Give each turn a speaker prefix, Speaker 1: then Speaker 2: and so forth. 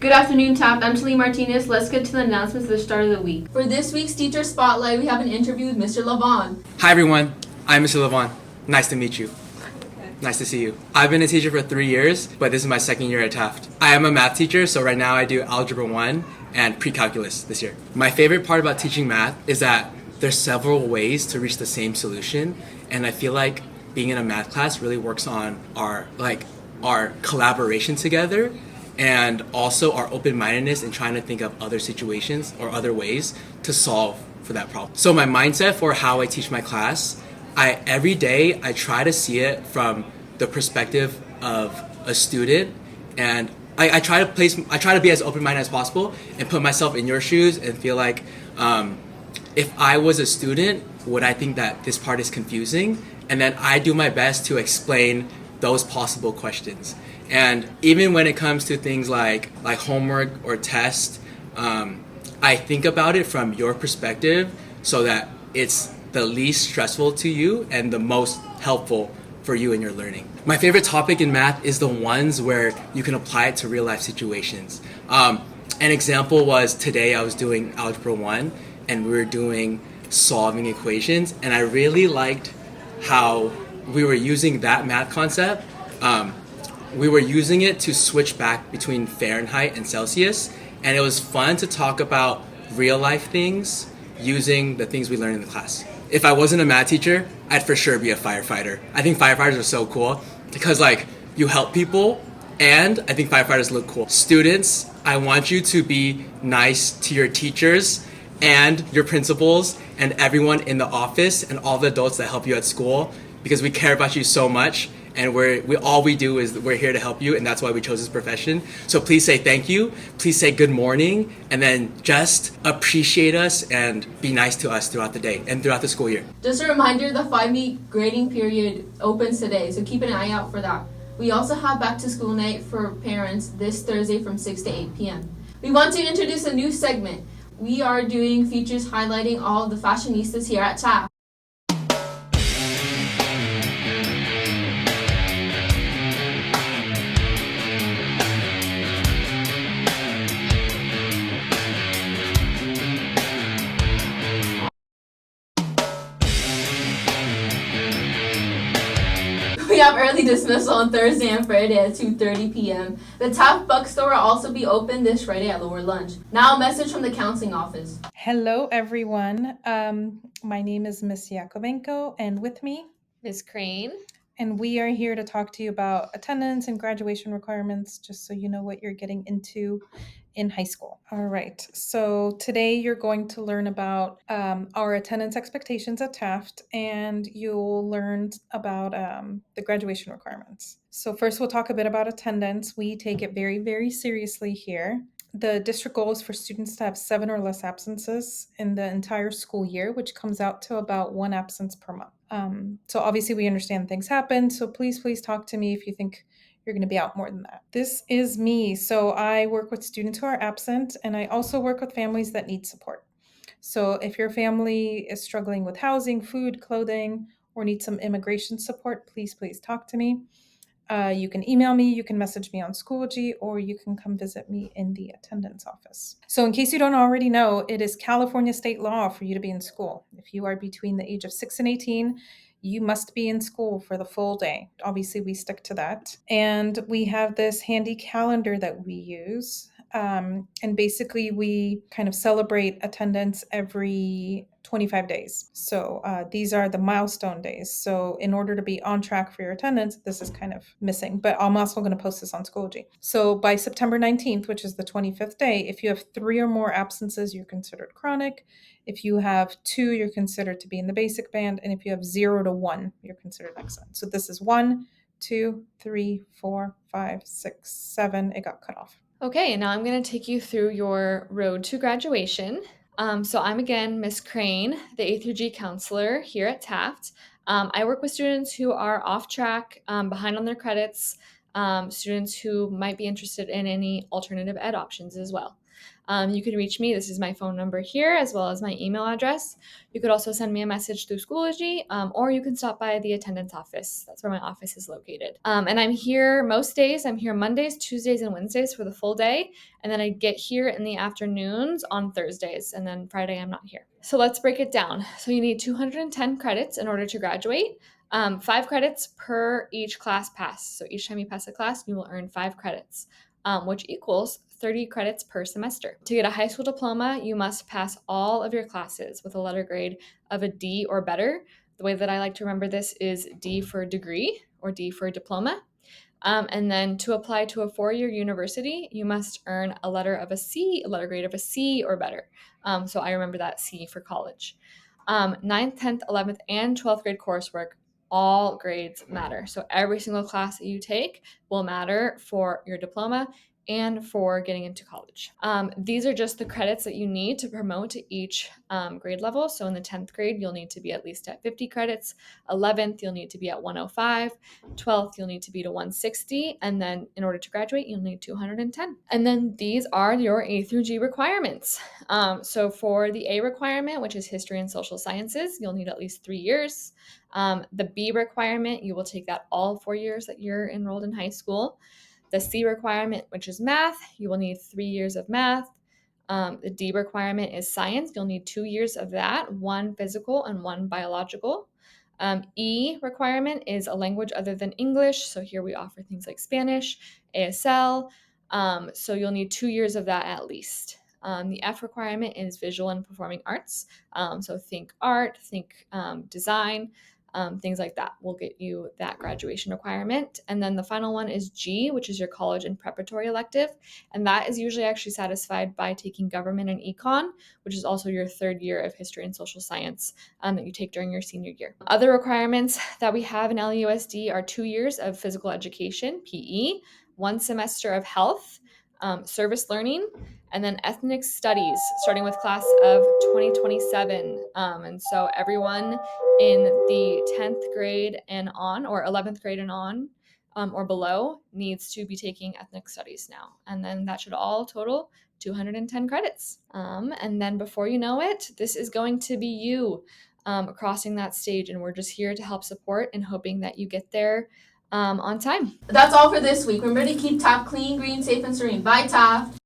Speaker 1: Good afternoon, Taft. I'm Talee Martinez. Let's get to the announcements at the start of the week.
Speaker 2: For this week's Teacher Spotlight, we have an interview with Mr. Lavon.
Speaker 3: Hi everyone, I'm Mr. Lavon. Nice to meet you. Nice to see you. I've been a teacher for 3 years, but this is my second year at Taft. I am a math teacher, so right now I do Algebra 1 and Pre-Calculus this year. My favorite part about teaching math is that there's several ways to reach the same solution, and I feel like being in a math class really works on our collaboration together, and also our open-mindedness in trying to think of other situations or other ways to solve for that problem. So my mindset for how I teach my class, every day I try to see it from the perspective of a student, and I try to be as open-minded as possible and put myself in your shoes and feel like if I was a student, would I think that this part is confusing? And then I do my best to explain those possible questions. And even when it comes to things like homework or test, I think about it from your perspective so that it's the least stressful to you and the most helpful for you in your learning. My favorite topic in math is the ones where you can apply it to real life situations. An example was today I was doing Algebra 1 and we were doing solving equations, and I really liked how we were using that math concept. We were using it to switch back between Fahrenheit and Celsius, and it was fun to talk about real life things using the things we learned in the class. If I wasn't a math teacher, I'd for sure be a firefighter. I think firefighters are so cool because you help people, and I think firefighters look cool. Students, I want you to be nice to your teachers and your principals and everyone in the office and all the adults that help you at school, because we care about you so much, and we're here to help you, and that's why we chose this profession. So please say thank you, please say good morning, and then just appreciate us and be nice to us throughout the day and throughout the school year.
Speaker 2: Just a reminder, the 5-week grading period opens today, so keep an eye out for that. We also have back to school night for parents this Thursday from 6 to 8 p.m. We want to introduce a new segment. We are doing features highlighting all of the fashionistas here at Taft. We have early dismissal on Thursday and Friday at 2:30 p.m. The Taft Bookstore will also be open this Friday at lower lunch. Now a message from the counseling office.
Speaker 4: Hello, everyone. My name is Miss Yakovenko, and with me,
Speaker 5: Ms. Crane.
Speaker 4: and we are here to talk to you about attendance and graduation requirements, just so you know what you're getting into in high school. All right, so today you're going to learn about our attendance expectations at Taft, and you'll learn about the graduation requirements. So first we'll talk a bit about attendance. We take it very, very seriously here. The district goal is for students to have 7 or less absences in the entire school year, which comes out to about 1 absence per month. So obviously we understand things happen, so please talk to me if you think you're going to be out more than that. This is me. So I work with students who are absent, and I also work with families that need support. So if your family is struggling with housing, food, clothing, or needs some immigration support, please talk to me. You can email me, you can message me on Schoology, or you can come visit me in the attendance office. So in case you don't already know, it is California state law for you to be in school. If you are between the age of 6 and 18, you must be in school for the full day. Obviously, we stick to that. And we have this handy calendar that we use. And basically, we kind of celebrate attendance every 25 days. So these are the milestone days. So in order to be on track for your attendance, this is kind of missing, but I'm also going to post this on Schoology. So by September 19th, which is the 25th day, if you have 3 or more absences, you're considered chronic. If you have 2, you're considered to be in the basic band. And if you have 0 to 1, you're considered excellent. So this is 1, 2, 3, 4, 5, 6, 7. It got cut off.
Speaker 5: Okay, now I'm going to take you through your road to graduation. So I'm again Miss Crane, the A through G counselor here at Taft. I work with students who are off track, behind on their credits, students who might be interested in any alternative ed options as well. You can reach me. This is my phone number here, as well as my email address. You could also send me a message through Schoology, or you can stop by the attendance office. That's where my office is located. And I'm here most days. I'm here Mondays, Tuesdays, and Wednesdays for the full day. And then I get here in the afternoons on Thursdays. And then Friday, I'm not here. So let's break it down. So you need 210 credits in order to graduate. 5 credits per each class pass. So each time you pass a class, you will earn 5 credits, which equals 30 credits per semester. To get a high school diploma, you must pass all of your classes with a letter grade of a D or better. The way that I like to remember this is D for degree or D for diploma. And then to apply to a 4-year university, you must earn a letter grade of a C or better. So I remember that C for college. 9th, 10th, 11th, and 12th grade coursework, all grades matter. So every single class that you take will matter for your diploma and for getting into college. These are just the credits that you need to promote to each grade level. So in the 10th grade, you'll need to be at least at 50 credits. 11th, you'll need to be at 105. 12th, you'll need to be to 160. And then in order to graduate, you'll need 210. And then these are your A through G requirements. So for the A requirement, which is history and social sciences, you'll need at least 3 years. The B requirement, you will take that all 4 years that you're enrolled in high school. The C requirement, which is math, you will need 3 years of math. The D requirement is science. You'll need 2 years of that, 1 physical and 1 biological. E requirement is a language other than English. So here we offer things like Spanish, ASL. So you'll need 2 years of that at least. The F requirement is visual and performing arts. So think art, think design. Things like that will get you that graduation requirement. And then the final one is G, which is your college and preparatory elective. And that is usually actually satisfied by taking government and econ, which is also your 3rd year of history and social science that you take during your senior year. Other requirements that we have in LUSD are 2 years of physical education, PE, 1 semester of health, service learning, and then ethnic studies, starting with class of 2027. And so everyone in the 10th grade and on, or 11th grade and on, or below, needs to be taking ethnic studies now. And then that should all total 210 credits. And then before you know it, this is going to be you crossing that stage. And we're just here to help support and hoping that you get there on time.
Speaker 2: That's all for this week. Remember to keep Taft clean, green, safe, and serene. Bye, Taft.